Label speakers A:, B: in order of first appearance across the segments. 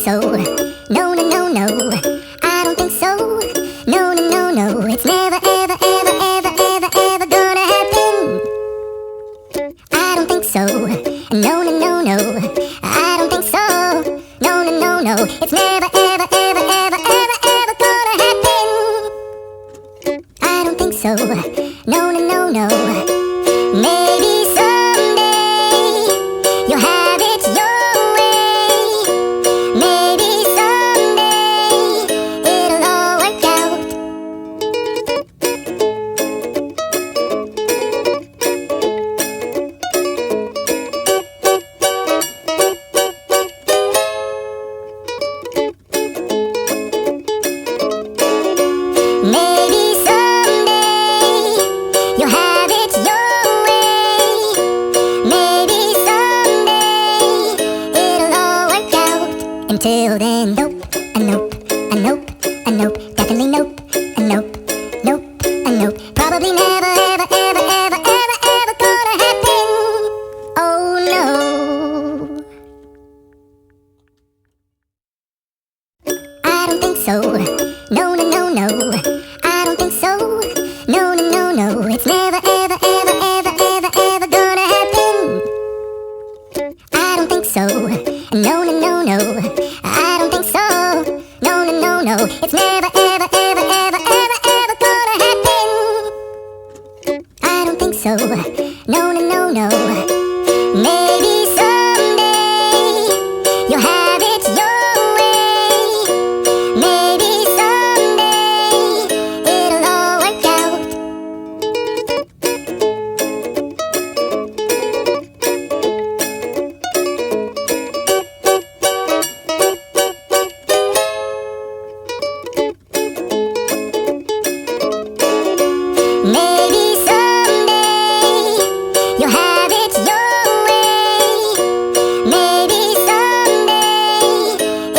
A: so. No, no, no, no. I don't think so. No, no, no, no. It's never, ever, ever, ever, ever, ever gonna happen. I don't think so. No, no, no, no. I don't think so. No, no, no, no. It's never, ever, ever, ever, ever, ever gonna happen. I don't think so. No, no, no, no. Maybe someday you'll have it your way. Maybe someday it'll all work out. Maybe someday you'll have it your way. Maybe someday it'll all work out. Until then, nope, a nope, a nope, a nope, definitely nope, a nope, nope, a nope. Probably never, ever, ever, ever, ever, ever gonna happen. Oh no. I don't think so. No, no, no, no. I don't think so. No, no, no, no. It's never, ever, ever, ever, ever, ever gonna happen. I don't think so. No, no, no, no. I don't think so. No, no, no, no. It's never, ever, ever, ever, ever, ever gonna happen. I don't think so. No, no, no, no. Maybe someday you'll have it your way. Maybe someday it'll all work out. Maybe someday you'll have it your way. Maybe someday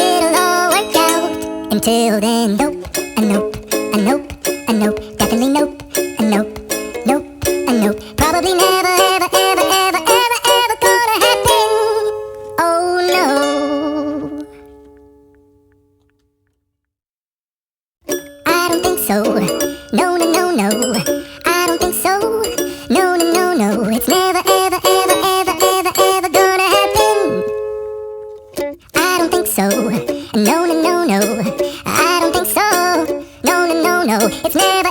A: it'll all work out. Until then, nope, a nope, a nope, a nope, definitely nope, a nope, nope, a nope. Probably never, ever, ever, ever, ever, ever gonna happen. Oh no. I don't think so. No, no, no, no. I don't think so. No, no, no, no. It's never, ever, ever, ever, ever, ever gonna happen. I don't think so. No, no, no, no. I don't think so. No, no, no, no. It's never,